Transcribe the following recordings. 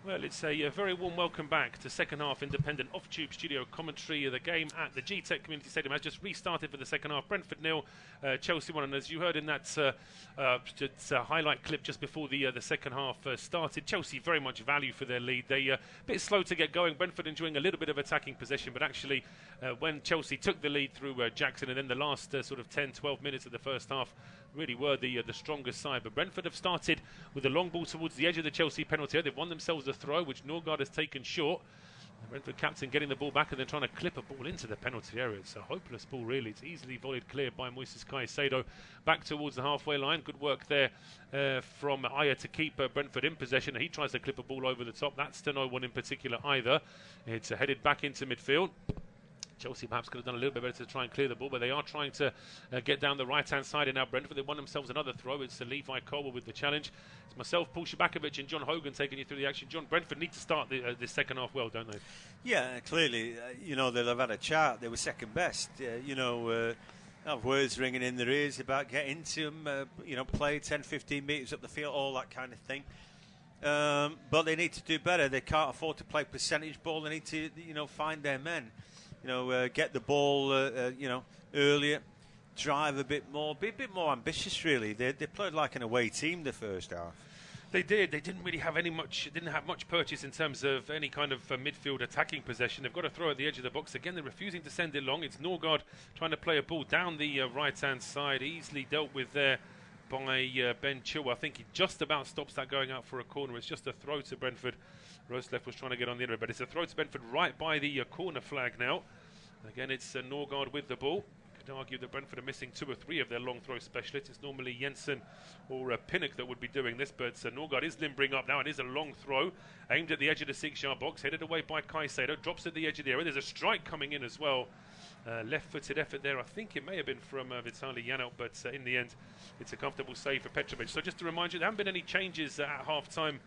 Well, it's a very warm welcome back to second half independent off-tube studio commentary. The game at the Gtech Community Stadium has just restarted for the second half. Brentford 0, Chelsea 1. And as you heard in that highlight clip just before the second half started, Chelsea very much value for their lead. They a bit slow to get going. Brentford enjoying a little bit of attacking possession, but actually when Chelsea took the lead through Jackson, and then the last sort of 10-12 minutes of the first half really were the strongest side. But Brentford have started with a long ball towards the edge of the Chelsea penalty area. They've won themselves a throw, which Norgard has taken short. The Brentford captain getting the ball back and then trying to clip a ball into the penalty area. It's a hopeless ball, really. It's easily volleyed clear by Moises Caicedo back towards the halfway line. Good work there from Aya to keep Brentford in possession. He tries to clip a ball over the top. That's to no one in particular either. It's headed back into midfield. Chelsea perhaps could have done a little bit better to try and clear the ball, but they are trying to get down the right-hand side. And now Brentford, they won themselves another throw. It's Levi Colwell with the challenge. It's myself, Paul Szczerbakowicz, and John Hogan taking you through the action. John, Brentford need to start this second half well, don't they? Yeah, clearly. They'll have had a chart. They were second best. Have words ringing in their ears about getting to them, play 10, 15 metres up the field, all that kind of thing. But they need to do better. They can't afford to play percentage ball. They need to, find their men. Get the ball, earlier, drive a bit more, be a bit more ambitious. Really, they played like an away team the first half. They did. They didn't really have didn't have much purchase in terms of any kind of midfield attacking possession. They've got to throw at the edge of the box again. They're refusing to send it long. It's Norgard trying to play a ball down the right-hand side, easily dealt with there by Ben Chilwell. I think he just about stops that going out for a corner. It's just a throw to Brentford. Roerslev was trying to get on the end of it, but it's a throw to Brentford right by the corner flag now. Again, it's Norgard with the ball. You could argue that Brentford are missing 2 or 3 of their long throw specialists. It's normally Jensen or Pinnock that would be doing this, but Norgard is limbering up now. It is a long throw aimed at the edge of the 6-yard box, headed away by Caicedo, drops at the edge of the area. There's a strike coming in as well. Left-footed effort there. I think it may have been from Vitaly Janelt, but in the end, it's a comfortable save for Petrovic. So just to remind you, there haven't been any changes at half-time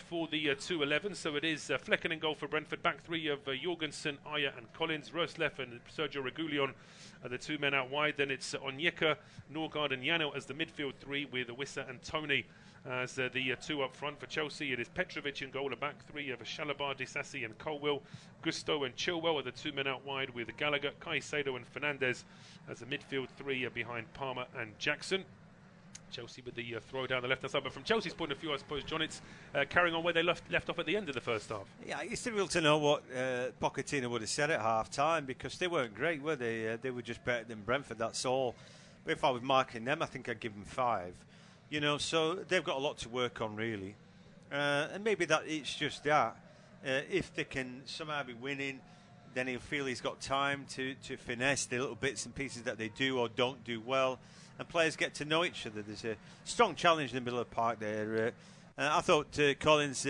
for the 2-11, so it is Flecken in goal for Brentford. Back 3 of Jorgensen, Aya and Collins. Roerslev and Sergio Reguilon are the 2 men out wide. Then it's Onyeka, Norgard and Janelt as the midfield 3, with Wissa and Tony as the 2 up front. For Chelsea, it is Petrovic in goal. A back 3 of Chalobah, Disasi and Colwell. Gusto and Chilwell are the 2 men out wide, with Gallagher, Caicedo and Fernandez as the midfield 3 behind Palmer and Jackson. Chelsea with the throw down the left-hand side. But from Chelsea's point of view, I suppose, John, it's carrying on where they left off at the end of the first half. Yeah, it's difficult to know what Pochettino would have said at half-time, because they weren't great, were they? They were just better than Brentford, that's all. But if I was marking them, I think I'd give them 5. So they've got a lot to work on, really. And maybe that it's just that. If they can somehow be winning, then he'll feel he's got time to finesse the little bits and pieces that they do or don't do well. And players get to know each other. There's a strong challenge in the middle of the park there. I thought Collins,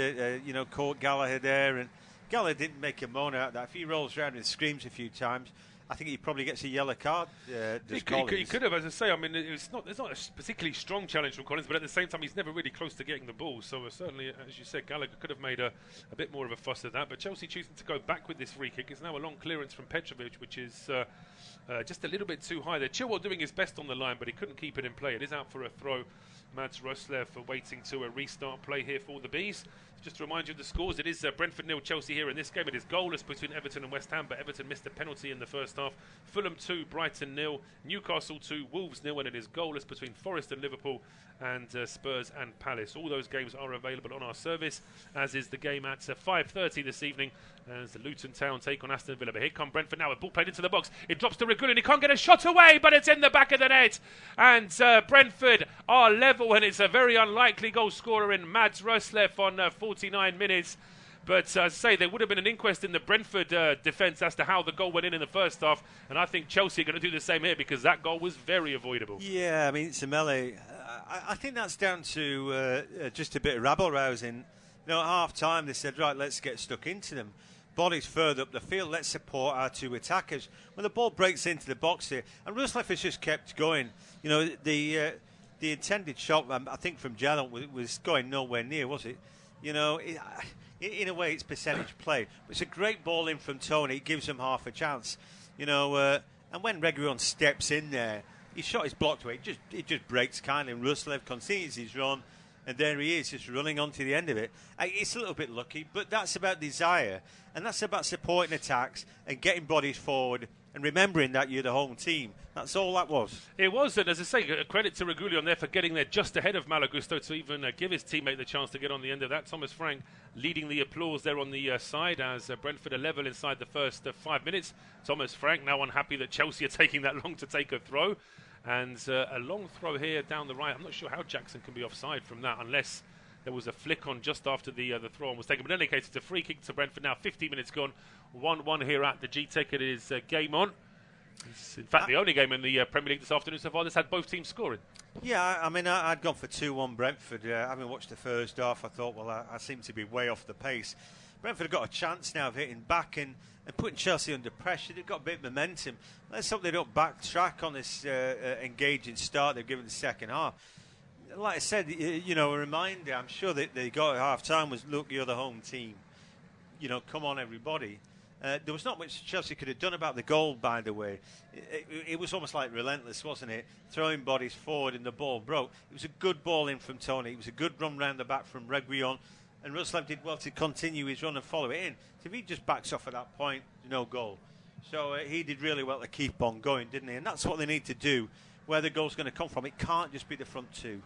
caught Gallagher there, and Gallagher didn't make a moan out of that. If he rolls around and screams a few times, I think he probably gets a yellow card. He could have, as I say. I mean, it's not a particularly strong challenge from Collins, but at the same time, he's never really close to getting the ball. So certainly, as you said, Gallagher could have made a bit more of a fuss of that. But Chelsea choosing to go back with this free kick. It's now a long clearance from Petrovic, which is just a little bit too high there. Chilwell doing his best on the line, but he couldn't keep it in play. It is out for a throw. Mads Roerslev waiting to restart play here for the Bees. Just to remind you of the scores, it is Brentford 0, Chelsea here in this game. It is goalless between Everton and West Ham, but Everton missed a penalty in the first half. Fulham 2, Brighton 0, Newcastle 2, Wolves 0, and it is goalless between Forest and Liverpool, and Spurs and Palace. All those games are available on our service, as is the game at 5:30 this evening, as the Luton Town take on Aston Villa. But here come Brentford now, a ball played into the box. It drops to Reguilon, he can't get a shot away, but it's in the back of the net. And Brentford are level, and it's a very unlikely goal scorer in Mads Roerslev on 49 minutes. But as I say, there would have been an inquest in the Brentford defence as to how the goal went in the first half, and I think Chelsea are going to do the same here, because that goal was very avoidable. Yeah, I mean, it's a melee. I think that's down to just a bit of rabble-rousing. At half-time they said, right, let's get stuck into them. Bodies further up the field, let's support our 2 attackers. When the ball breaks into the box here, and Roerslev has just kept going. The intended shot, I think, from Janelt was going nowhere near, was it? In a way, it's percentage play. But it's a great ball in from Tony. It gives them half a chance. And when Reguilon steps in there, his shot is blocked away. It just breaks kindly, and Roerslev continues his run. and there he is, just running onto the end of it. It's a little bit lucky, but that's about desire, and that's about supporting attacks and getting bodies forward and remembering that you're the home team. That's all that was. It was, and as I say, a credit to Regulion there for getting there just ahead of Malagusto to even give his teammate the chance to get on the end of that. Thomas Frank leading the applause there on the side as Brentford are level inside the first 5 minutes. Thomas Frank now unhappy that Chelsea are taking that long to take a throw. And a long throw here down the right. I'm not sure how Jackson can be offside from that unless there was a flick on just after the throw on was taken. But in any case, it's a free kick to Brentford now. 15 minutes gone. 1-1 here at the Gtech. It is game on. It's in fact the only game in the Premier League this afternoon so far that's had both teams scoring. Yeah, I mean, I'd gone for 2-1 Brentford. Having watched the first half, I thought, well, I seem to be way off the pace. Brentford have got a chance now of hitting back and putting Chelsea under pressure. They've got a bit of momentum. Let's hope they don't backtrack on this engaging start they've given the second half. Like I said, a reminder, I'm sure that they got at half-time was, look, you're the home team. Come on, everybody. There was not much Chelsea could have done about the goal, by the way. It was almost like relentless, wasn't it? Throwing bodies forward and the ball broke. It was a good ball in from Tony. It was a good run round the back from Reguilon. And Roerslev did well to continue his run and follow it in. So if he just backs off at that point, no goal. So he did really well to keep on going, didn't he? And that's what they need to do, where the goal's going to come from. It can't just be the front two.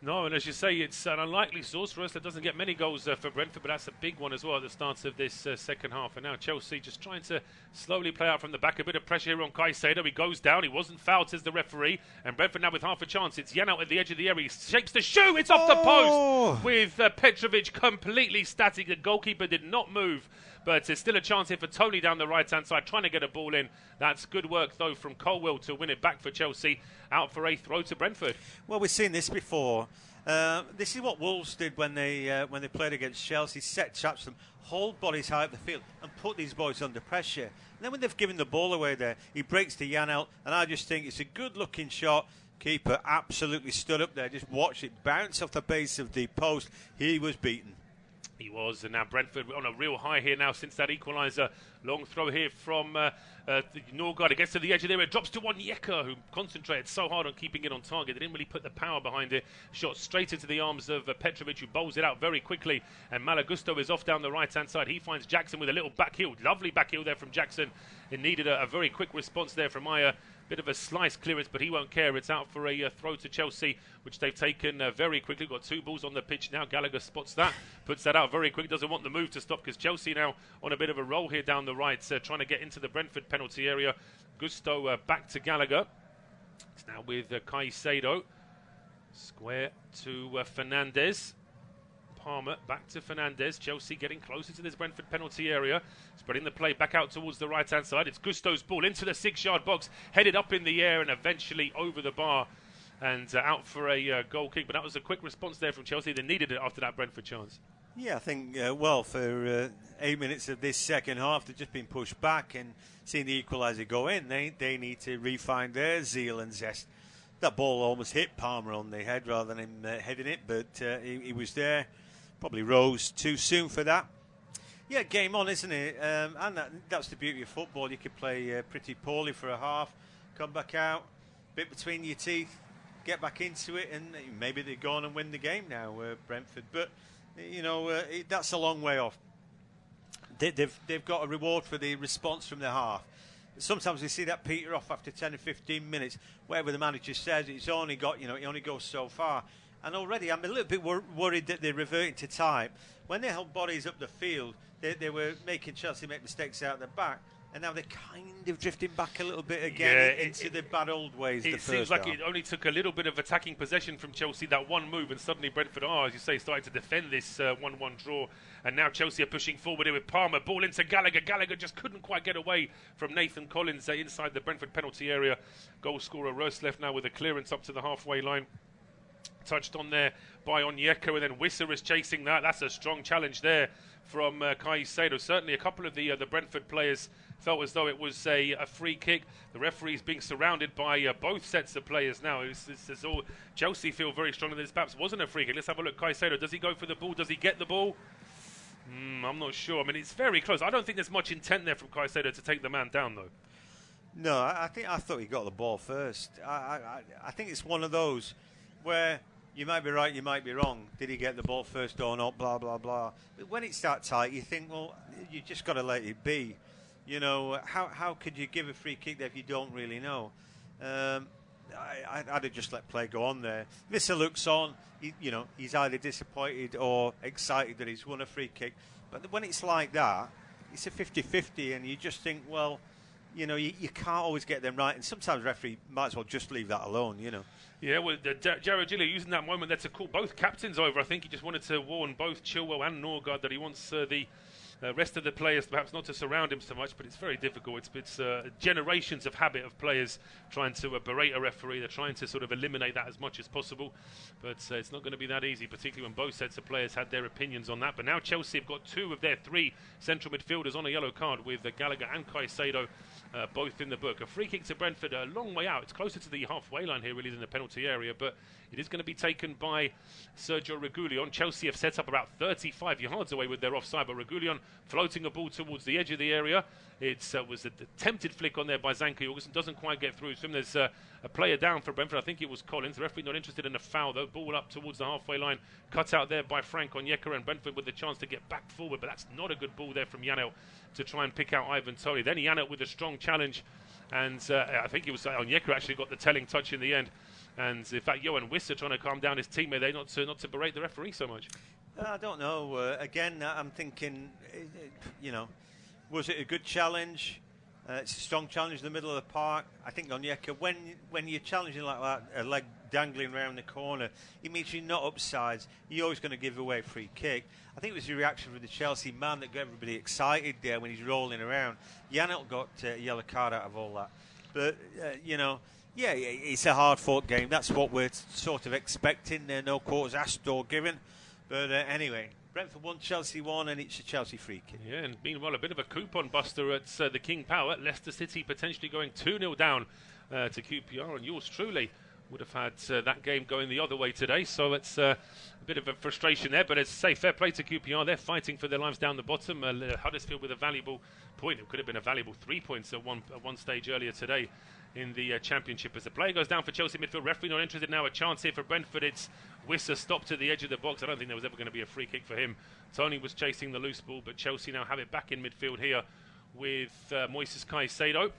No, and as you say, it's an unlikely source. Roerslev doesn't get many goals for Brentford, but that's a big one as well at the start of this second half. And now Chelsea just trying to slowly play out from the back. A bit of pressure here on Caicedo. He goes down. He wasn't fouled, says the referee. And Brentford now with half a chance. It's Jan out at the edge of the area. He shapes the shoe. It's off the post with Petrovic completely static. The goalkeeper did not move. But there's still a chance here for Tony down the right-hand side, trying to get a ball in. That's good work, though, from Colwell to win it back for Chelsea. Out for a throw to Brentford. Well, we've seen this before. This is what Wolves did when they played against Chelsea. Set traps them, hold bodies high up the field, and put these boys under pressure. And then when they've given the ball away there, he breaks to Jan out, and I just think it's a good-looking shot. Keeper absolutely stood up there. Just watched it bounce off the base of the post. He was beaten. He was, and now Brentford on a real high here now since that equaliser. Long throw here from Norgard. It gets to the edge of there. It drops to Onyeka, who concentrated so hard on keeping it on target. They didn't really put the power behind it. Shot straight into the arms of Petrovic, who bowls it out very quickly. And Malagusto is off down the right-hand side. He finds Jackson with a little back heel. Lovely back heel there from Jackson. It needed a very quick response there from Maya. Bit of a slice clearance, but he won't care. It's out for a throw to Chelsea, which they've taken very quickly. Got two balls on the pitch now. Gallagher spots that, puts that out very quick. Doesn't want the move to stop because Chelsea now on a bit of a roll here down the right, trying to get into the Brentford penalty area. Gusto back to Gallagher. It's now with Caicedo. Square to Fernandes. Palmer back to Fernandes. Chelsea getting closer to this Brentford penalty area. Spreading the play back out towards the right-hand side. It's Gusto's ball into the 6-yard box. Headed up in the air and eventually over the bar. And out for a goal kick. But that was a quick response there from Chelsea. They needed it after that Brentford chance. Yeah, I think, for 8 minutes of this second half, they've just been pushed back and seeing the equaliser go in. They need to refine their zeal and zest. That ball almost hit Palmer on the head rather than him heading it, but he was there. Probably rose too soon for that. Yeah, game on, isn't it? And that's the beauty of football. You could play pretty poorly for a half, come back out, bit between your teeth, get back into it, and maybe they go on and win the game now, Brentford. But, that's a long way off. They've got a reward for the response from the half. Sometimes we see that peter off after 10 or 15 minutes, wherever the manager says it's only got, it only goes so far. And already I'm a little bit worried that they're reverting to type. When they held bodies up the field, they were making Chelsea make mistakes out the back. And now they're kind of drifting back a little bit again into the bad old ways. It seems like it only took a little bit of attacking possession from Chelsea, that one move, and suddenly Brentford are, as you say, starting to defend this 1-1 draw. And now Chelsea are pushing forward here with Palmer. Ball into Gallagher. Gallagher just couldn't quite get away from Nathan Collins inside the Brentford penalty area. Goal scorer Roerslev now with a clearance up to the halfway line. Touched on there by Onyeka, and then Wissa is chasing that. That's a strong challenge there from Caicedo. Certainly a couple of the Brentford players felt as though it was a free kick. The referee's being surrounded by both sets of players now. It's all Chelsea feel very strong that this perhaps wasn't a free kick. Let's have a look. Caicedo, does he go for the ball? Does he get the ball? I'm not sure. I mean, it's very close. I don't think there's much intent there from Caicedo to take the man down, though. No, I thought he got the ball first. I think it's one of those where You might be right, you might be wrong. Did he get the ball first or not? Blah, blah, blah. But when it's that tight, you think, well, you just got to let it be. You know, how could you give a free kick there if you don't really know? I'd have just let play go on there. Wissa looks on. He's either disappointed or excited that he's won a free kick. But when it's like that, it's a 50-50, and you just think, well, you can't always get them right. And sometimes referee might as well just leave that alone, Yeah, well, Jared Gillier using that moment there to call both captains over. I think he just wanted to warn both Chilwell and Norgard that he wants the rest of the players perhaps not to surround him so much, but it's very difficult. It's generations of habit of players trying to berate a referee. They're trying to sort of eliminate that as much as possible, but it's not going to be that easy, particularly when both sets of players had their opinions on that. But now Chelsea have got 2 of their 3 central midfielders on a yellow card, with Gallagher and Caicedo both in the book. A free kick to Brentford, a long way out. It's closer to the halfway line here, really, than the penalty area, but it is going to be taken by Sergio Reguilon. Chelsea have set up about 35 yards away with their offside, but Reguilon floating a ball towards the edge of the area. It was an attempted flick on there by Zanka Jorgensen, doesn't quite get through to him. There's a player down for Brentford. I think it was Collins. The referee not interested in a foul, though. Ball up towards the halfway line, cut out there by Frank Onyeka, and Brentford with the chance to get back forward, but that's not a good ball there from Janelt to try and pick out Ivan Toney. Then Janelt with a strong challenge, and I think it was Onyeka actually got the telling touch in the end. And in fact, Yoan Wissa trying to calm down his teammate there, not to berate the referee so much. I don't know. Again, I'm thinking, was it a good challenge? It's a strong challenge in the middle of the park. I think Onyeka, when you're challenging like that, a leg dangling around the corner, it means you're not upsides. You're always going to give away a free kick. I think it was the reaction from the Chelsea man that got everybody excited there when he's rolling around. Janelt got a yellow card out of all that. But, yeah, it's a hard-fought game. That's what we're sort of expecting. No quarters asked or given. But anyway, Brentford 1, Chelsea 1, and it's a Chelsea free kick. Yeah, and meanwhile, a bit of a coupon buster at the King Power. Leicester City potentially going 2-0 down to QPR, and yours truly would have had that game going the other way today. So it's a bit of a frustration there. But as I say, fair play to QPR. They're fighting for their lives down the bottom. Huddersfield with a valuable point. It could have been a valuable 3 points at one stage earlier today in the Championship. As the player goes down for Chelsea midfield, referee not interested now. A chance here for Brentford. It's Wissa stopped at the edge of the box. I don't think there was ever going to be a free kick for him. Tony was chasing the loose ball, but Chelsea now have it back in midfield here with Moises Caicedo.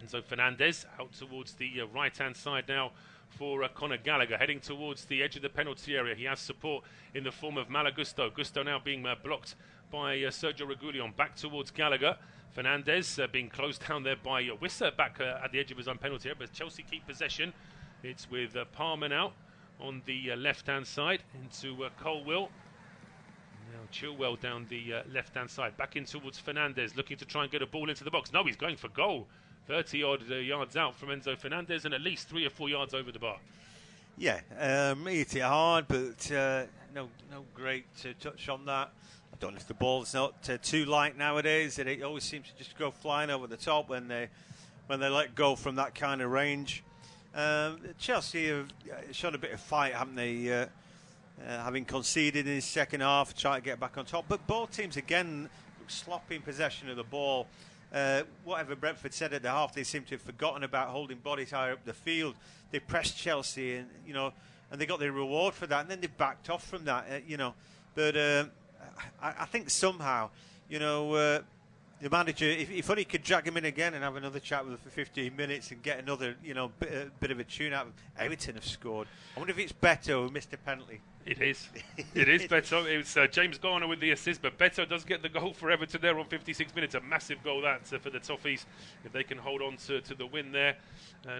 Enzo Fernandez out towards the right-hand side now for Conor Gallagher, heading towards the edge of the penalty area. He has support in the form of Malo Gusto. Gusto now being blocked by Sergio Reguilon. Back towards Gallagher. Fernandez being closed down there by Wissa back at the edge of his own penalty area. But Chelsea keep possession. It's with Palmer now on the left-hand side into Colwill. Now Chilwell down the left-hand side. Back in towards Fernandez, looking to try and get a ball into the box. No, he's going for goal. 30-odd yards out from Enzo Fernandez and at least 3 or 4 yards over the bar. Yeah, hit it hard, but no great touch on that. I don't know if the ball's not too light nowadays. It always seems to just go flying over the top when they let go from that kind of range. Chelsea have shown a bit of fight, haven't they? Having conceded in his second half, trying to get back on top. But both teams again sloppy in possession of the ball. Whatever Brentford said at the half, they seem to have forgotten about holding bodies higher up the field. They pressed Chelsea, and and they got their reward for that. And then they backed off from that, But I think somehow, the manager, if only he could drag him in again and have another chat with him for 15 minutes and get another, bit of a tune out of him. Everton have scored. I wonder if it's Beto who missed a penalty. It is. It is Beto. It's James Garner with the assist, but Beto does get the goal for Everton there on 56 minutes. A massive goal that for the Toffees, if they can hold on to the win there.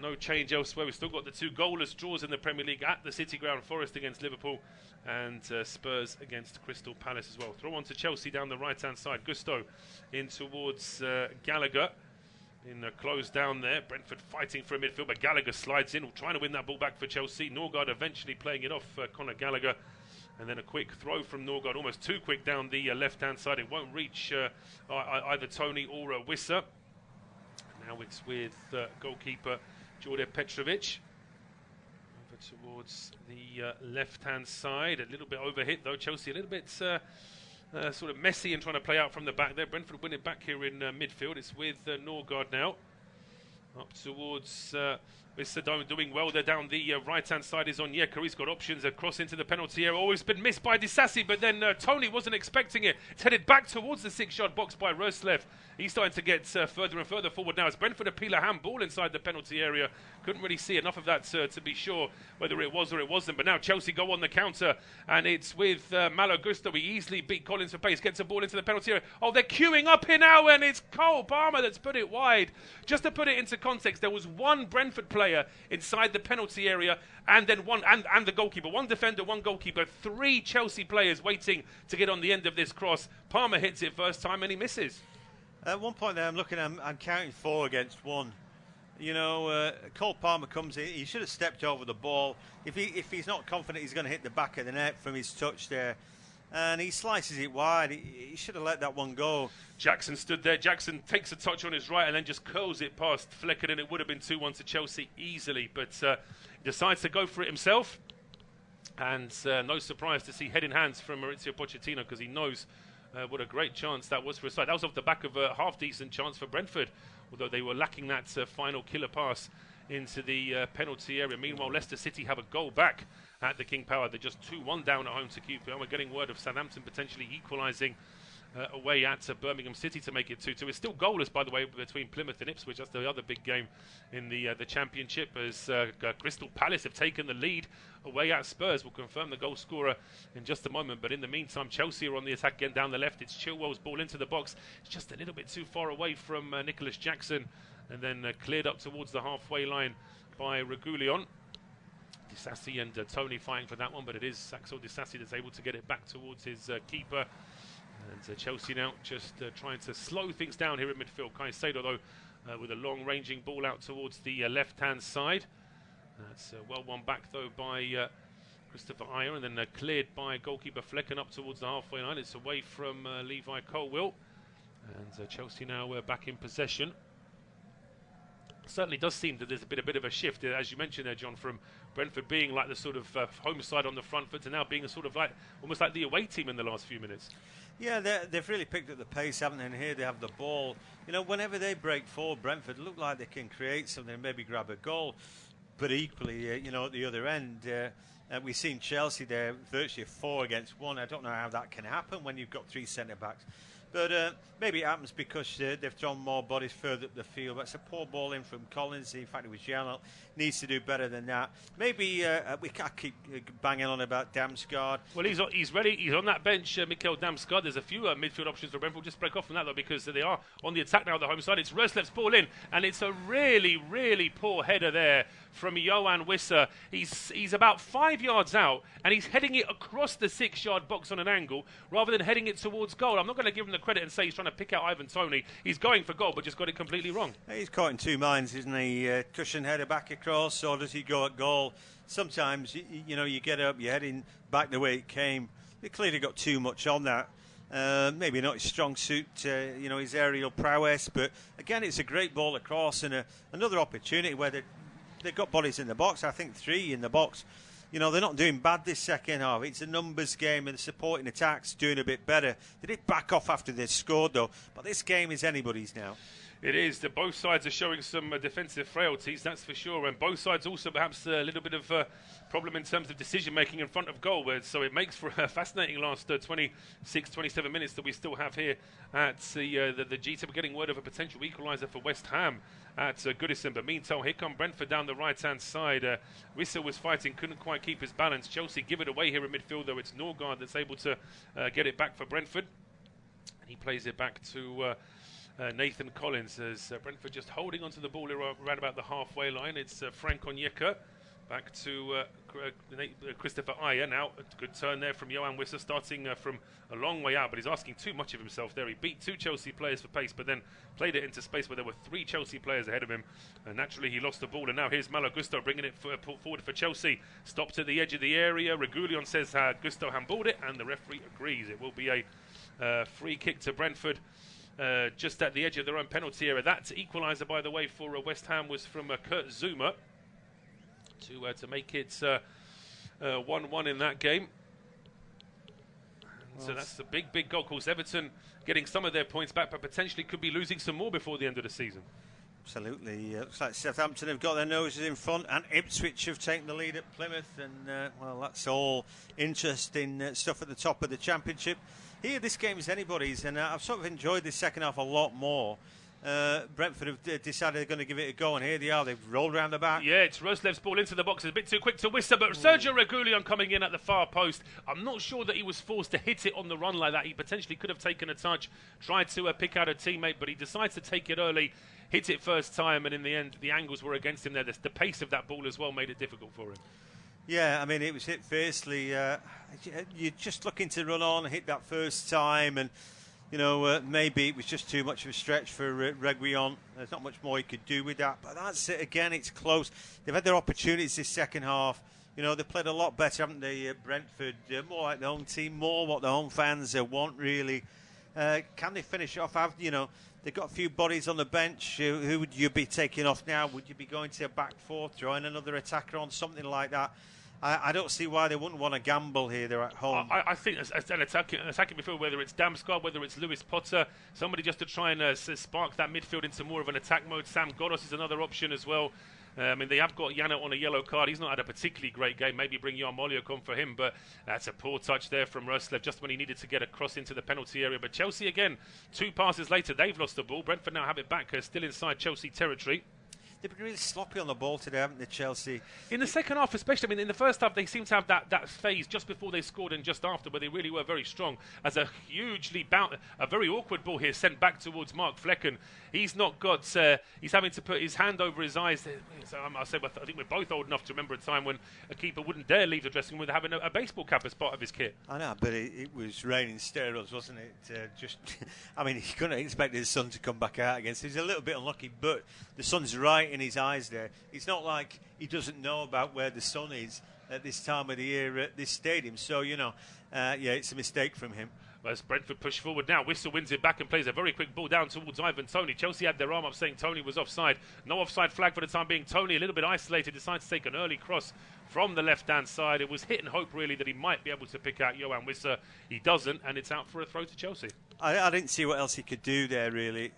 No change elsewhere. We've still got the 2 goalless draws in the Premier League at the City Ground. Forest against Liverpool and Spurs against Crystal Palace as well. Throw on to Chelsea down the right-hand side. Gusto in towards Gallagher. In closed down there. Brentford fighting for a midfield, but Gallagher slides in, trying to win that ball back for Chelsea. Norgard eventually playing it off Conor Gallagher. And then a quick throw from Norgard, almost too quick down the left-hand side. It won't reach either Toney or Wissa. Now it's with goalkeeper Đorđe Petrovic. Over towards the left-hand side. A little bit overhit, though. Chelsea a little bit sort of messy and trying to play out from the back there. Brentford win it back here in midfield. It's with Norgard now. Up towards Wissa doing well there down the right-hand side is Onyeka. He's got options across into the penalty area. Always been missed by Disasi, but then Tony wasn't expecting it. It's headed back towards the 6-yard box by Roerslev. He's starting to get further and further forward now. It's Brentford appeal a handball inside the penalty area. Couldn't really see enough of that to be sure whether it was or it wasn't. But now Chelsea go on the counter, and it's with Malo Gusto. He easily beat Collins for pace, gets a ball into the penalty area. Oh, they're queuing up here now, and it's Cole Palmer that's put it wide. Just to put it into context, there was one Brentford player inside the penalty area, and then one and the goalkeeper, one defender, one goalkeeper, 3 Chelsea players waiting to get on the end of this cross. Palmer hits it first time and he misses. At one point there, I'm counting 4 against 1. You know, Cole Palmer comes in. He should have stepped over the ball. If he's not confident he's going to hit the back of the net from his touch there, and he slices it wide, he should have let that one go. Jackson stood there. Jackson takes a touch on his right and then just curls it past Flecker, and it would have been 2-1 to Chelsea easily, but decides to go for it himself. And no surprise to see head in hands from Mauricio Pochettino, because he knows what a great chance that was for his side. That was off the back of a half-decent chance for Brentford, although they were lacking that final killer pass into the penalty area. Meanwhile, Leicester City have a goal back at the King Power. They're just 2-1 down at home to QPR. We're getting word of Southampton potentially equalising away at Birmingham City to make it 2-2. It's still goalless, by the way, between Plymouth and Ipswich. That's the other big game in the Championship, as Crystal Palace have taken the lead away at Spurs. We'll confirm the goal scorer in just a moment, but in the meantime, Chelsea are on the attack again down the left. It's Chilwell's ball into the box. It's just a little bit too far away from Nicholas Jackson, and then cleared up towards the halfway line by Reguilon. Disasi and Tony fighting for that one, but it is Axel Disasi that's able to get it back towards his keeper. And Chelsea now just trying to slow things down here in midfield. Caicedo, though, with a long-ranging ball out towards the left-hand side. That's well won back, though, by Christopher Ayer, and then cleared by goalkeeper Flecken up towards the halfway line. It's away from Levi Colwill. And Chelsea now back in possession. Certainly does seem that there's a bit of a shift, as you mentioned there, John, from Brentford being like the sort of home side on the front foot to now being a sort of like almost like the away team in the last few minutes. Yeah, they've really picked up the pace, haven't they? And here they have the ball. You know, whenever they break forward, Brentford look like they can create something, maybe grab a goal. But equally, you know, at the other end, we've seen Chelsea there virtually 4 against 1. I don't know how that can happen when you've got 3 centre-backs. But maybe it happens because they've thrown more bodies further up the field. That's a poor ball in from Collins. In fact, it was Janelt. Needs to do better than that. Maybe we can't keep banging on about Damsgaard. Well, he's ready. He's on that bench, Mikkel Damsgaard. There's a few midfield options for Brentford. Just break off from that, though, because they are on the attack now at the home side. It's Roerslev's ball in, and it's a really, really poor header there from Yoan Wissa. He's about 5 yards out, and he's heading it across the 6-yard box on an angle rather than heading it towards goal. I'm not going to give him the credit and say he's trying to pick out Ivan Toney. He's going for goal, but just got it completely wrong. He's caught in 2 minds, isn't he? Cushion header back across, or does he go at goal? Sometimes, you know, you get up, you're heading back the way it came. They clearly got too much on that. Maybe not his strong suit, you know, his aerial prowess, but again, it's a great ball across, and another opportunity where they've got bodies in the box. I think 3 in the box. You know, they're not doing bad this second half. It's a numbers game, and the supporting attack's doing a bit better. They did back off after they scored, though. But this game is anybody's now. It is. Both sides are showing some defensive frailties, that's for sure. And both sides also perhaps a little bit of problem in terms of decision-making in front of goal. So it makes for a fascinating last 26, 27 minutes that we still have here at the Gtech. We're getting word of a potential equaliser for West Ham at Goodison. But meantime, here come Brentford down the right-hand side. Wissa was fighting, couldn't quite keep his balance. Chelsea give it away here in midfield, though. It's Norgard that's able to get it back for Brentford. And he plays it back to Nathan Collins, as Brentford just holding onto the ball around about the halfway line. It's Frank Onyeka back to Christopher Ayer. Now a good turn there from Yoan Wissa, starting from a long way out, but he's asking too much of himself there. He beat 2 Chelsea players for pace, but then played it into space where there were 3 Chelsea players ahead of him, and naturally he lost the ball. And now here's Malo Gusto bringing it forward for Chelsea. Stopped at the edge of the area. Reguilon says Gusto handballed it, and the referee agrees. It will be a free kick to Brentford. Just at the edge of their own penalty area. That equaliser, by the way, for West Ham was from Kurt Zuma to make it 1-1 in that game. So that's a big goal. Of course, Everton getting some of their points back, but potentially could be losing some more before the end of the season. Absolutely. Looks like Southampton have got their noses in front, and Ipswich have taken the lead at Plymouth. And, well, that's all interesting stuff at the top of the Championship. Here, this game is anybody's, and I've sort of enjoyed this second half a lot more. Brentford have decided they're going to give it a go, and here they are. They've rolled around the back. Yeah, it's Roerslev's ball into the box. It's a bit too quick to Wissa, but Sergio Reguilón coming in at the far post. I'm not sure that he was forced to hit it on the run like that. He potentially could have taken a touch, tried to pick out a teammate, but he decides to take it early, hit it first time, and in the end, the angles were against him there. The pace of that ball as well made it difficult for him. Yeah, I mean, it was hit fiercely. You're just looking to run on, hit that first time, and you know, maybe it was just too much of a stretch for Reguilón. There's not much more he could do with that. But that's it again. It's close. They've had their opportunities this second half. You know, they played a lot better, haven't they? Brentford, more like the home team, more what the home fans want, really. Can they finish off? You know, they've got a few bodies on the bench. Who would you be taking off now? Would you be going to a back four, throwing another attacker on, something like that? I don't see why they wouldn't want to gamble here. They're at home. I think as an attacking midfield, whether it's Damsgaard, whether it's Lewis Potter, somebody just to try and spark that midfield into more of an attack mode. Sam Godos is another option as well. I mean, they have got Yana on a yellow card. He's not had a particularly great game. Maybe bring Jan Moljok on for him, but that's a poor touch there from Roerslev just when he needed to get across into the penalty area. But Chelsea, again, 2 passes later, they've lost the ball. Brentford now have it back, still inside Chelsea territory. They've been really sloppy on the ball today, haven't they, Chelsea? In the second half especially. I mean, in the first half, they seem to have that phase just before they scored and just after, where they really were very strong. As a a very awkward ball here sent back towards Mark Flecken. He's not got, he's having to put his hand over his eyes. So I think we're both old enough to remember a time when a keeper wouldn't dare leave the dressing room without having a baseball cap as part of his kit. I know, but it was raining steroids, wasn't it? I mean, he couldn't expect his son to come back out again. So he's a little bit unlucky, but the sun's right in his eyes there. It's not like he doesn't know about where the sun is at this time of the year at this stadium. So, you know, yeah, it's a mistake from him. As Brentford push forward now, Wissa wins it back and plays a very quick ball down towards Ivan Toney. Chelsea had their arm up saying Toney was offside. No offside flag for the time being. Toney, a little bit isolated, decides to take an early cross from the left-hand side. It was hit and hope, really, that he might be able to pick out Yoan Wissa. He doesn't, and it's out for a throw to Chelsea. I didn't see what else he could do there, really.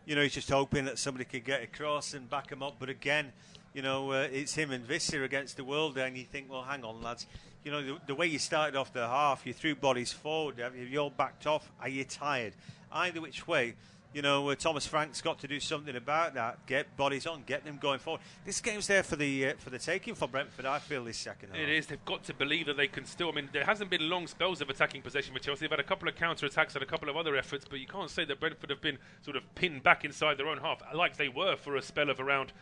You know, he's just hoping that somebody could get across and back him up. But again, you know, it's him and Wissa against the world there, and you think, well, hang on, lads. You know, the way you started off the half, you threw bodies forward. If you're backed off, are you tired? Either which way, you know, Thomas Frank's got to do something about that. Get bodies on, get them going forward. This game's there for the taking for Brentford, I feel, this second half. It is. They've got to believe that they can still. I mean, there hasn't been long spells of attacking possession with Chelsea. They've had a couple of counter-attacks and a couple of other efforts, but you can't say that Brentford have been sort of pinned back inside their own half, like they were for a spell of around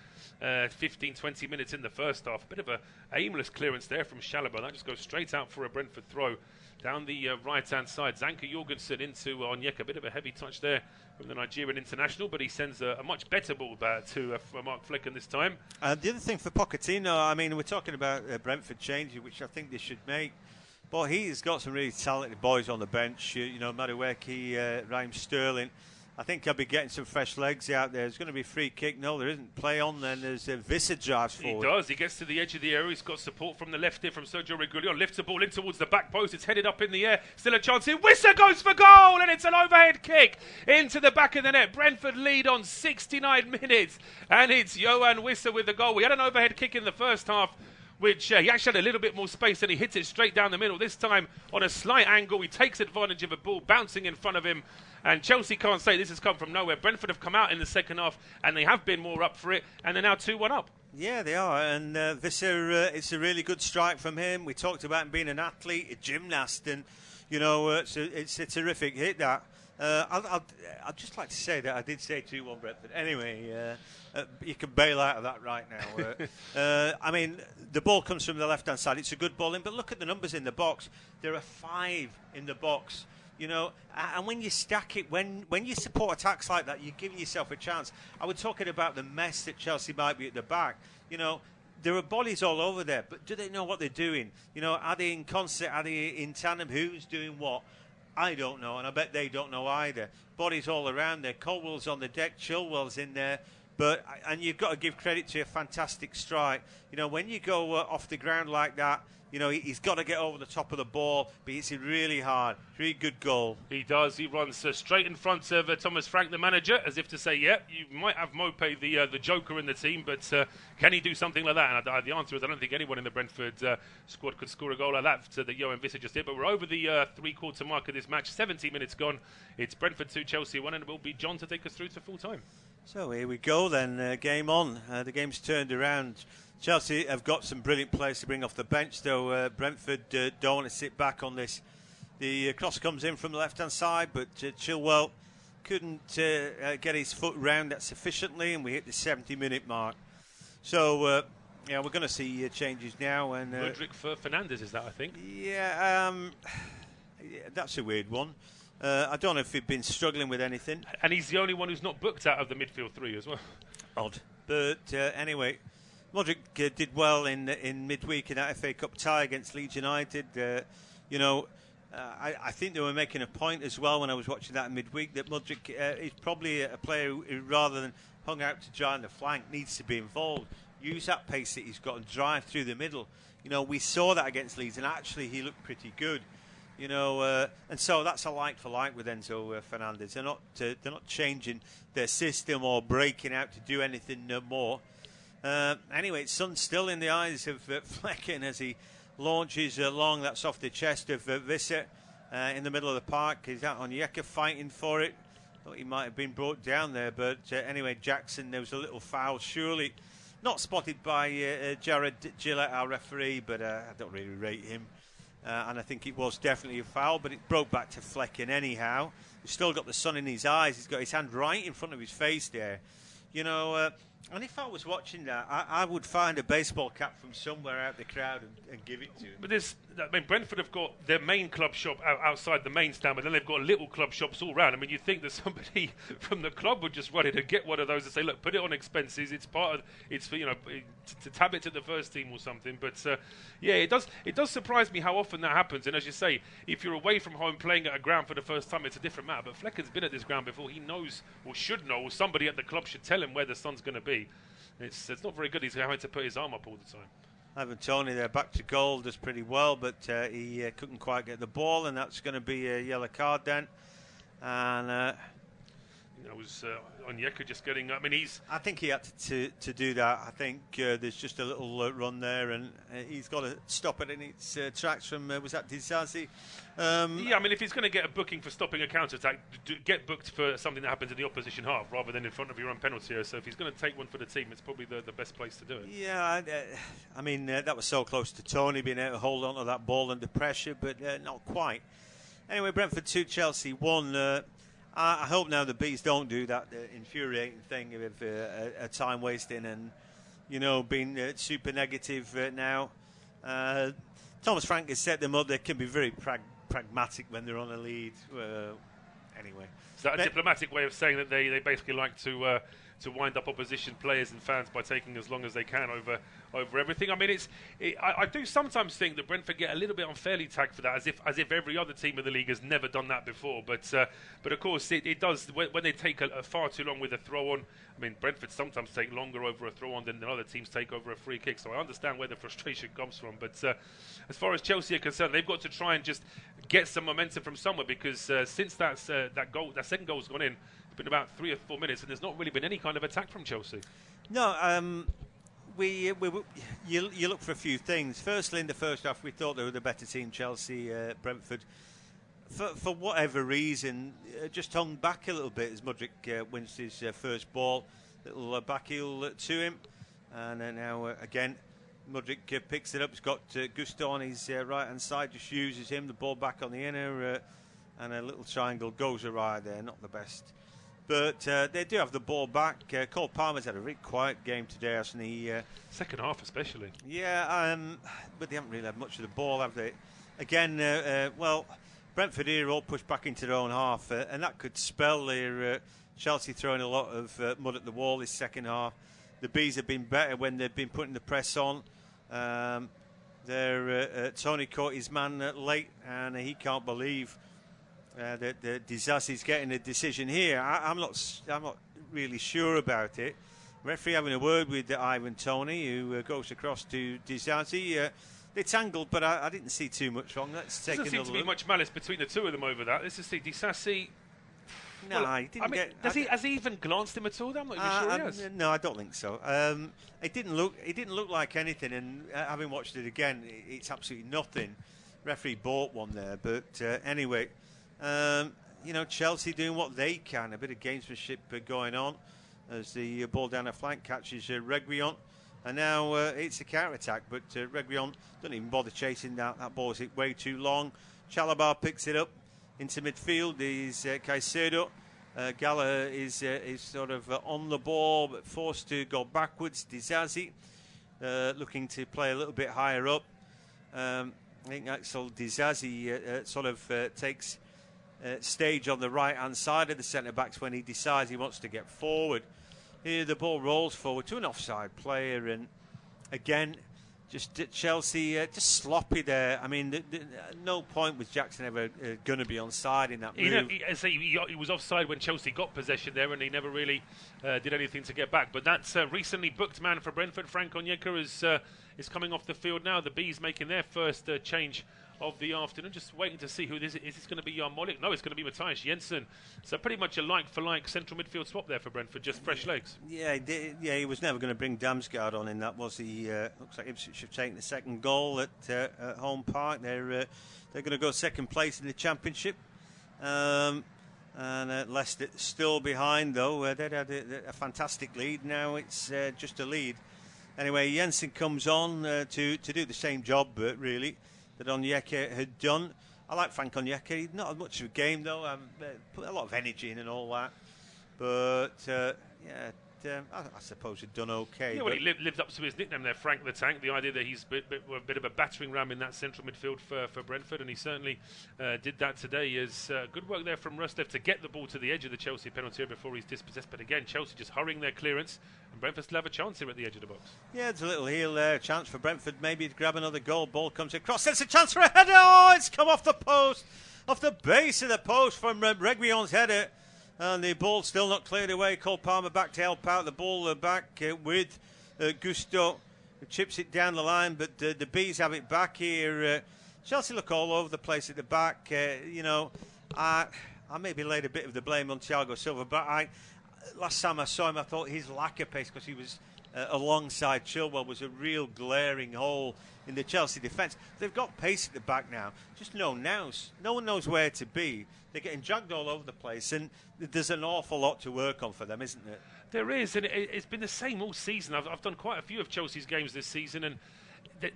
15, 20 minutes in the first half. A bit of a aimless clearance there from Chalobah. That just goes straight out for a Brentford throw. Down the right-hand side, Zanka Jorgensen into Onyeka. A bit of a heavy touch there from the Nigerian international, but he sends a much better ball back to Mark Flecken this time. The other thing for Pochettino, I mean, we're talking about Brentford changing, which I think they should make. But he's got some really talented boys on the bench. You know, Madueke, Raheem Sterling. I think I'll be getting some fresh legs out there. There's going to be a free kick. No, there isn't. Play on then. There's Wissa drives forward. He does. He gets to the edge of the area. He's got support from the left here from Sergio Reguilón. Lifts the ball in towards the back post. It's headed up in the air. Still a chance here. Wissa goes for goal, and it's an overhead kick into the back of the net. Brentford lead on 69 minutes, and it's Yoan Wissa with the goal. We had an overhead kick in the first half, which he actually had a little bit more space, and he hits it straight down the middle. This time on a slight angle, he takes advantage of a ball bouncing in front of him. And Chelsea can't say this has come from nowhere. Brentford have come out in the second half, and they have been more up for it, and they're now 2-1 up. Yeah, they are. And Wissa, it's a really good strike from him. We talked about him being an athlete, a gymnast, and, you know, it's a terrific hit, that. I'd just like to say that I did say 2-1 Brentford. Anyway, you can bail out of that right now. I mean, the ball comes from the left-hand side. It's a good ball in, but look at the numbers in the box. There are 5 in the box. You know, and when you stack it, when you support attacks like that, you're giving yourself a chance. I was talking about the mess that Chelsea might be at the back. You know, there are bodies all over there, but do they know what they're doing? You know, are they in concert? Are they in tandem? Who's doing what? I don't know, and I bet they don't know either. Bodies all around there. Colwell's on the deck. Chilwell's in there. And you've got to give credit to a fantastic strike. You know, when you go off the ground like that, You know, he's got to get over the top of the ball, but it's really hard. Really good goal. He does. He runs straight in front of Thomas Frank, the manager, as if to say, you might have Mopé, the joker in the team, but can he do something like that? And the answer is I don't think anyone in the Brentford squad could score a goal like that that Yoan Wissa just did. But we're over the three-quarter mark of this match. 70 minutes gone. It's Brentford 2, Chelsea 1, and it will be John to take us through to full-time. So here we go then, game on. The game's turned around. Chelsea have got some brilliant players to bring off the bench, though Brentford don't want to sit back on this. The cross comes in from the left-hand side, but Chilwell couldn't get his foot round that sufficiently, and we hit the 70-minute mark. So, we're going to see changes now. And Mudryk for Fernandes, is that, I think? Yeah, that's a weird one. I don't know if he'd been struggling with anything. And he's the only one who's not booked out of the midfield three as well. Odd. But anyway, Mudryk did well in midweek in that FA Cup tie against Leeds United. I think they were making a point as well when I was watching that in midweek that Mudryk is probably a player who, rather than hung out to dry on the flank, needs to be involved. Use that pace that he's got and drive through the middle. You know, we saw that against Leeds, and actually he looked pretty good. You know, and so that's a like for like with Enzo Fernandez. They're not changing their system or breaking out to do anything more. Anyway, it's sun still in the eyes of Flecken as he launches along. That's off the chest of Wissa in the middle of the park. He's out on Onyeka fighting for it. Thought he might have been brought down there, but anyway, Jackson, there was a little foul, surely not spotted by Jared Gillett, our referee, but I don't really rate him. And I think it was definitely a foul, but it broke back to Flecken anyhow. He's still got the sun in his eyes. He's got his hand right in front of his face there. You know, and if I was watching that, I would find a baseball cap from somewhere out the crowd and give it to him. But Brentford have got their main club shop outside the main stand, but then they've got little club shops all round. I mean, you'd think that somebody from the club would just run in and get one of those and say, look, put it on expenses. It's for, to tab it to the first team or something. But it does surprise me how often that happens. And as you say, if you're away from home playing at a ground for the first time, it's a different matter. But Flecken's been at this ground before. He knows, or should know, or somebody at the club should tell him where the sun's going to be. It's not very good. He's having to put his arm up all the time. Ivan Toney there, back to goal, does pretty well, but he couldn't quite get the ball, and that's going to be a yellow card then. And it was Onyeka just getting. I mean, I think he had to do that. I think there's just a little run there, and he's got to stop it in its tracks from. Was that Disasi? I mean, if he's going to get a booking for stopping a counter-attack, get booked for something that happens in the opposition half rather than in front of your own penalty area. So if he's going to take one for the team, it's probably the best place to do it. Yeah, I mean, that was so close to Toney being able to hold on to that ball under pressure, but not quite. Anyway, Brentford 2, Chelsea 1. I hope now the Bees don't do that infuriating thing of a time wasting and, being super negative now. Thomas Frank has set them up. They can be very pragmatic when they're on a lead. Anyway. Is that a diplomatic way of saying that they basically like to wind up opposition players and fans by taking as long as they can over everything? I mean, I do sometimes think that Brentford get a little bit unfairly tagged for that, as if every other team in the league has never done that before. But of course, it does when they take a far too long with a throw on. I mean, Brentford sometimes take longer over a throw on than other teams take over a free kick. So I understand where the frustration comes from. But as far as Chelsea are concerned, they've got to try and just get some momentum from somewhere, because since that second goal's gone in, it's been about 3 or 4 minutes, and there's not really been any kind of attack from Chelsea. No, you look for a few things. Firstly, in the first half, we thought they were the better team, Chelsea. Brentford, for whatever reason, just hung back a little bit as Mudryk wins his first ball. Little back heel to him, and now again Mudryk picks it up. He's got Gusto on his right hand side, just uses him. The ball back on the inner, and a little triangle goes awry there. Not the best. But they do have the ball back. Cole Palmer's had a really quiet game today, hasn't he? Second half especially. Yeah, but they haven't really had much of the ball, have they? Again, Brentford here all pushed back into their own half, and that could spell their Chelsea throwing a lot of mud at the wall this second half. The Bees have been better when they've been putting the press on. Toney caught his man late, and he can't believe that Disasi's getting a decision here. I'm not really sure about it. Referee having a word with Ivan Toney, who goes across to Disasi. They tangled, but I didn't see too much wrong. Let's take another look. Doesn't seem to be much malice between the two of them over that. Let's just see. Disasi. No, he didn't get. Has he even glanced him at all? I'm not even sure he has. No, I don't think so. It didn't look like anything. And having watched it again, it's absolutely nothing. Referee bought one there, but anyway, Chelsea doing what they can. A bit of gamesmanship going on as the ball down the flank catches Reguilon. And now it's a counter-attack, but Reguilon doesn't even bother chasing that. That ball's hit way too long. Chalobah picks it up into midfield. Is Caicedo. Gallagher is sort of on the ball, but forced to go backwards. Disasi looking to play a little bit higher up. I think Axel Disasi sort of takes stage on the right-hand side of the centre-backs when he decides he wants to get forward. Here the ball rolls forward to an offside player, and again, just Chelsea just sloppy there. I mean, no point was Jackson ever going to be onside in that move. He was offside when Chelsea got possession there, and he never really did anything to get back. But that's recently booked man for Brentford, Frank Onyeka, is coming off the field now. The Bees making their first change of the afternoon. Just waiting to see who this is. Is this going to be Yoan Wissa? No, it's going to be Matthias Jensen. So pretty much a like-for-like central midfield swap there for Brentford, just fresh legs. Yeah, he was never going to bring Damsgaard on in that, was he? Looks like Ipswich have taken the second goal at home park. They're going to go second place in the Championship. And Leicester still behind, though. They had a fantastic lead. Now it's just a lead. Anyway, Jensen comes on to do the same job, really, that Onyeka had done. I like Frank Onyeka. He's not much of a game, though. Put a lot of energy in and all that. But, I suppose he'd done okay. Yeah, well, he lived up to his nickname there, Frank the Tank. The idea that he's a bit of a battering ram in that central midfield for Brentford, and he certainly did that today. Is good work there from Roerslev to get the ball to the edge of the Chelsea penalty area before he's dispossessed. But again, Chelsea just hurrying their clearance, and Brentford still have a chance here at the edge of the box. Yeah, it's a little heel there, chance for Brentford maybe to grab another goal. Ball comes across, there's a chance for a header. Oh, it's come off the post, off the base of the post from Reguilon's header. And the ball still not cleared away. Cole Palmer back to help out. The ball back with Gusto. Chips it down the line, but the Bees have it back here. Chelsea look all over the place at the back. I maybe laid a bit of the blame on Thiago Silva, but last time I saw him, I thought his lack of pace, because he was alongside Chilwell, was a real glaring hole in the Chelsea defence. They've got pace at the back now. Just no one knows where to be. They're getting dragged all over the place, and there's an awful lot to work on for them, isn't it? There is, and it's been the same all season. I've done quite a few of Chelsea's games this season, and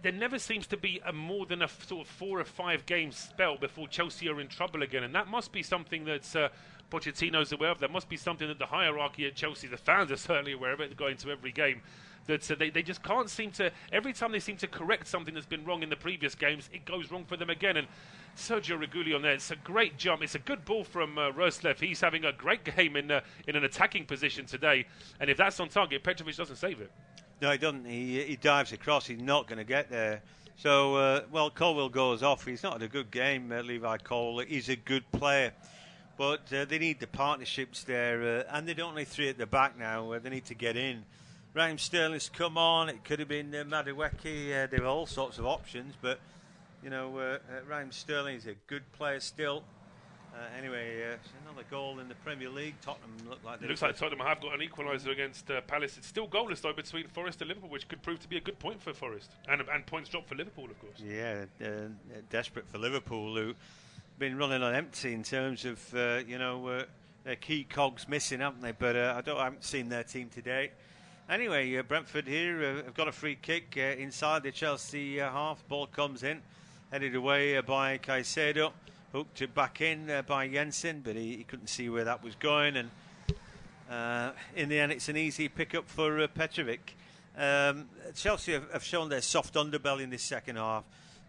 there never seems to be more than a sort of 4 or 5 game spell before Chelsea are in trouble again, and that must be something that Pochettino's aware of. That must be something that the hierarchy at Chelsea, the fans are certainly aware of it, going to every game. That they just can't seem to, every time they seem to correct something that's been wrong in the previous games, it goes wrong for them again. And Sergio Reguilon there, it's a great jump. It's a good ball from Roerslev. He's having a great game in an attacking position today. And if that's on target, Petrovic doesn't save it. No, he doesn't. He dives across. He's not going to get there. So, Colwill goes off. He's not had a good game, Levi Colwill. He's a good player. But they need the partnerships there. And they don't need 3 at the back now. They need to get in. Raheem Sterling's come on. It could have been Madueke. There were all sorts of options, but Raheem Sterling is a good player still. Anyway, it's another goal in the Premier League. Tottenham look like it looks like Tottenham have got an equaliser against Palace. It's still goalless though between Forest and Liverpool, which could prove to be a good point for Forest and points drop for Liverpool, of course. Yeah, desperate for Liverpool, who've been running on empty in terms of their key cogs missing, haven't they? But I haven't seen their team today. Anyway, Brentford here have got a free kick inside the Chelsea half. Ball comes in, headed away by Caicedo. Hooked it back in by Jensen, but he couldn't see where that was going. And in the end, it's an easy pick-up for Petrovic. Chelsea have shown their soft underbelly in this second half.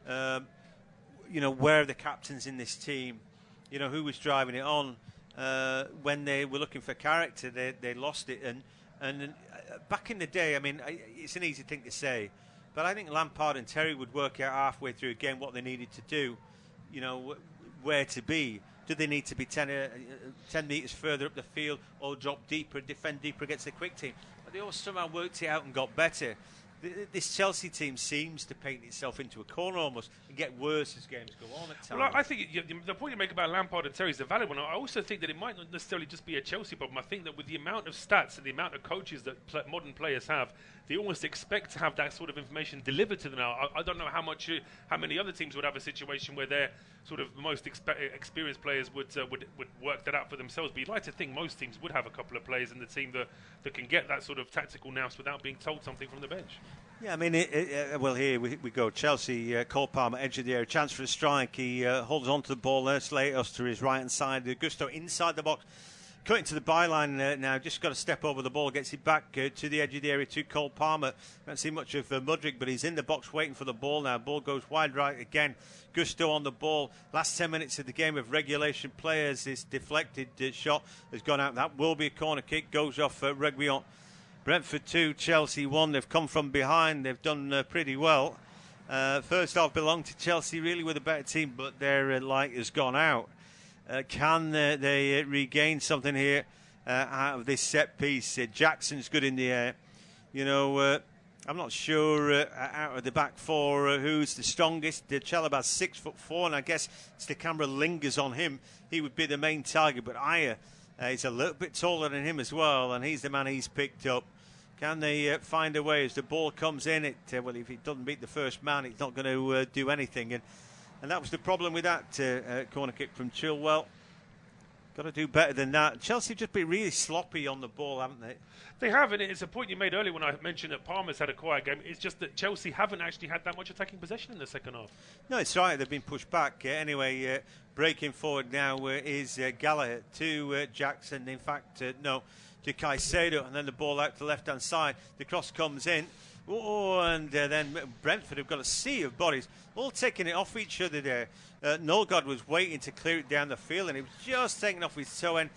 Where are the captains in this team? Who was driving it on? When they were looking for character, they lost it. And back in the day, I mean, it's an easy thing to say, but I think Lampard and Terry would work out halfway through a game what they needed to do, where to be. Do they need to be 10 metres further up the field, or drop deeper, defend deeper against the quick team? But they all somehow worked it out and got better. this Chelsea team seems to paint itself into a corner almost and get worse as games go on at times. Well, I think the point you make about Lampard and Terry is a valid one. I also think that it might not necessarily just be a Chelsea problem. I think that with the amount of stats and the amount of coaches that modern players have, they almost expect to have that sort of information delivered to them now. I don't know how many other teams would have a situation where their sort of most experienced players would work that out for themselves. But you'd like to think most teams would have a couple of players in the team that can get that sort of tactical nous without being told something from the bench. Yeah, I mean, well, here we go. Chelsea, Cole Palmer, edge of the area, chance for a strike. He holds on to the ball there. Slatos to his right-hand side. Gusto inside the box. Cutting to the byline now. Just got to step over the ball. Gets it back to the edge of the area to Cole Palmer. Don't see much of Mudryk, but he's in the box waiting for the ball now. Ball goes wide right again. Gusto on the ball. Last 10 minutes of the game of regulation players. This deflected shot has gone out. That will be a corner kick. Goes off Reguilon. Brentford 2, Chelsea 1. They've come from behind. They've done pretty well. First half belonged to Chelsea, really, with a better team, but their light has gone out. Can they regain something here out of this set piece? Jackson's good in the air. I'm not sure out of the back four who's the strongest. Chalobah's 6'4", and I guess if the camera lingers on him, he would be the main target. But Ayer is a little bit taller than him as well, and he's the man he's picked up. Can they find a way as the ball comes in? Well, if he doesn't beat the first man, it's not going to do anything. And that was the problem with that corner kick from Chilwell. Got to do better than that. Chelsea have just been really sloppy on the ball, haven't they? They have, and it's a point you made earlier when I mentioned that Palmer's had a quiet game. It's just that Chelsea haven't actually had that much attacking possession in the second half. No, it's right. They've been pushed back. Anyway, breaking forward now is Gallagher to Jackson. In fact, no, to Caicedo, and then the ball out to the left-hand side. The cross comes in. Oh, and then Brentford have got a sea of bodies, all taking it off each other there. Norgard was waiting to clear it down the field, and he was just taking off his toe end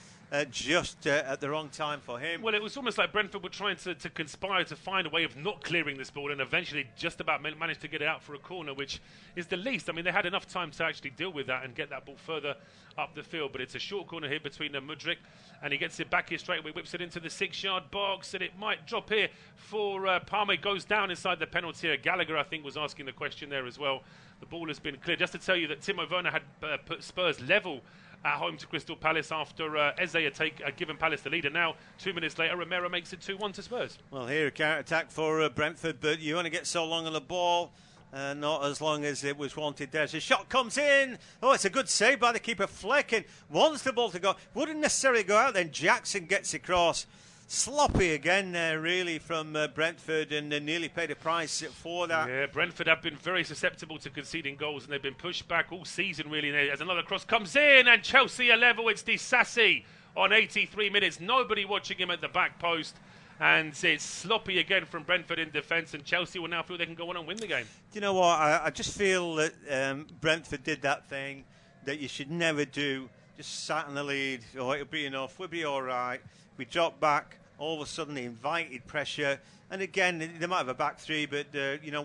just at the wrong time for him. Well, it was almost like Brentford were trying to conspire to find a way of not clearing this ball, and eventually just about managed to get it out for a corner, which is the least. I mean, they had enough time to actually deal with that and get that ball further up the field, but it's a short corner here between Mudryk, and he gets it back here straight away, whips it into the 6-yard box, and it might drop here for Palmer. Goes down inside the penalty area. Gallagher, I think, was asking the question there as well. The ball has been cleared. Just to tell you that Timo Werner had put Spurs level at home to Crystal Palace after Eze had given Palace the lead, and now 2 minutes later Romero makes it 2-1 to Spurs. Well, here a counter-attack for Brentford, but you only get so long on the ball, not as long as it was wanted there. So the shot comes in. Oh, it's a good save by the keeper. Flecken wants the ball to go. Wouldn't necessarily go out then. Jackson gets across. Sloppy again really from Brentford, and nearly paid a price for that. Yeah, Brentford have been very susceptible to conceding goals, and they've been pushed back all season really. As another cross comes in, and Chelsea are level. It's Disasi on 83 minutes. Nobody watching him at the back post, and it's sloppy again from Brentford in defence, and Chelsea will now feel they can go on and win the game. Do you know what? I just feel that Brentford did that thing that you should never do. Just sat in the lead. Oh, it'll be enough. We'll be all right. We drop back. All of a sudden, they invited pressure. And again, they might have a back three, but,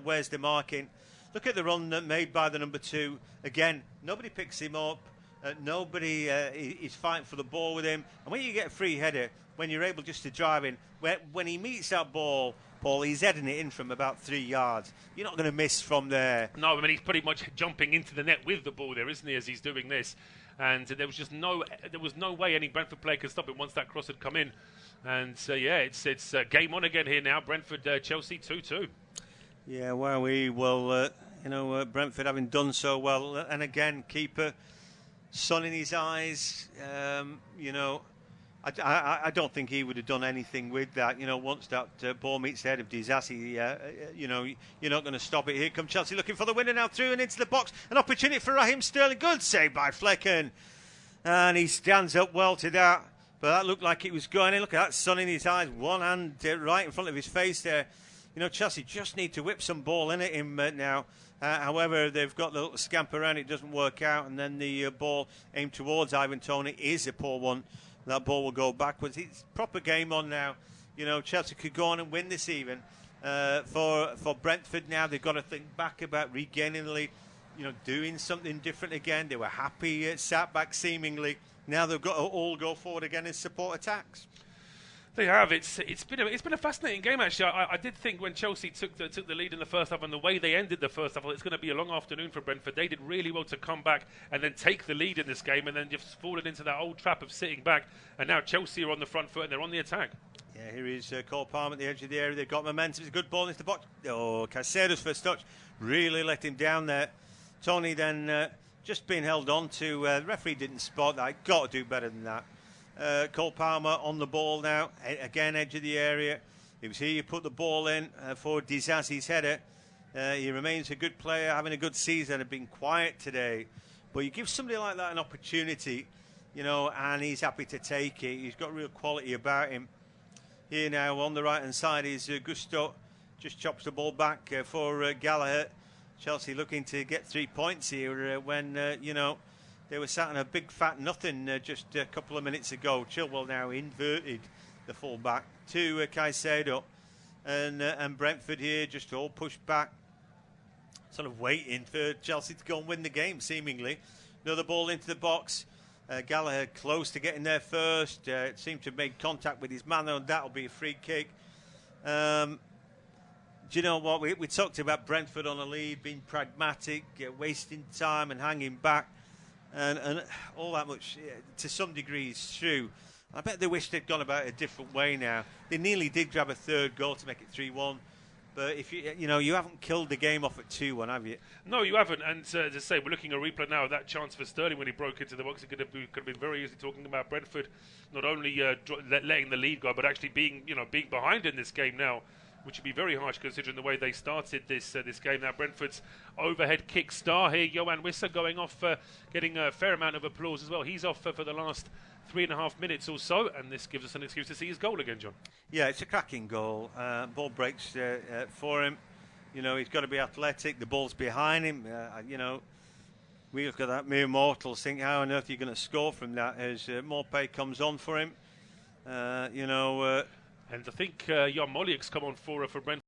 where's the marking? Look at the run made by the number 2. Again, nobody picks him up. Nobody is fighting for the ball with him. And when you get a free header, when you're able just to drive in, when he meets that ball, Paul, he's heading it in from about 3 yards. You're not going to miss from there. No, I mean, he's pretty much jumping into the net with the ball there, isn't he, as he's doing this? And there was no way any Brentford player could stop it once that cross had come in. And it's game on again here now. Brentford, Chelsea 2-2. Yeah, well, we will, Brentford having done so well, and again, keeper, sun in his eyes. I don't think he would have done anything with that. Once that ball meets the head of Disasi, you're not going to stop it. Here come Chelsea looking for the winner now, through and into the box. An opportunity for Raheem Sterling. Good save by Flecken. And he stands up well to that. But that looked like it was going in. Look at that sun in his eyes. One hand right in front of his face there. Chelsea just need to whip some ball in at him now. However, they've got the little scamp around. It doesn't work out. And then the ball aimed towards Ivan Toney is a poor one. That ball will go backwards. It's proper game on now. Chelsea could go on and win this even. For Brentford now, they've got to think back about regaining the lead. Doing something different again. They were happy, sat back seemingly. Now they've got to all go forward again and support attacks. They have. It's been a fascinating game actually. I did think when Chelsea took the lead in the first half and the way they ended the first half, it's going to be a long afternoon for Brentford. They did really well to come back and then take the lead in this game, and then just fallen into that old trap of sitting back. And now Chelsea are on the front foot and they're on the attack. Yeah, here is Cole Palmer at the edge of the area. They've got momentum. It's a good ball into the box. Oh, Caicedo's first touch really let him down there. Tony then just being held on to. The referee didn't spot that. Got to do better than that. Cole Palmer on the ball now. Again, edge of the area. It was here you put the ball in for Disasi's header. He remains a good player, having a good season, and been quiet today. But you give somebody like that an opportunity, you know, and he's happy to take it. He's got real quality about him. Here now on the right-hand side is Gusto. Just chops the ball back for Gallagher. Chelsea looking to get 3 points here when, you know, they were sat on a big fat nothing just a couple of minutes ago. Chilwell now inverted the full back to Caicedo. And Brentford here just all pushed back, sort of waiting for Chelsea to go and win the game, seemingly. Another ball into the box. Gallagher close to getting there first. It seemed to have made contact with his man, and that'll be a free kick. Do you know what? We talked about Brentford on a lead, being pragmatic, wasting time and hanging back. And all that much, to some degree, is true. I bet they wish they'd gone about it a different way now. They nearly did grab a third goal to make it 3-1. But if you haven't killed the game off at 2-1, have you? No, you haven't. And as I say, we're looking at a replay now of that chance for Sterling when he broke into the box. It could have been very easy talking about Brentford not only letting the lead go, but actually being behind in this game now, which would be very harsh considering the way they started this game. Now Brentford's overhead kick star here, Yoan Wissa, going off, getting a fair amount of applause as well. He's off for the last 3.5 minutes or so, and this gives us an excuse to see his goal again, John. Yeah, it's a cracking goal. Ball breaks for him. You know, he's got to be athletic. The ball's behind him. We look at that, mere mortals think, how on earth are you going to score from that as Morpay comes on for him? And I think Jan Moliek's come on for Brentford.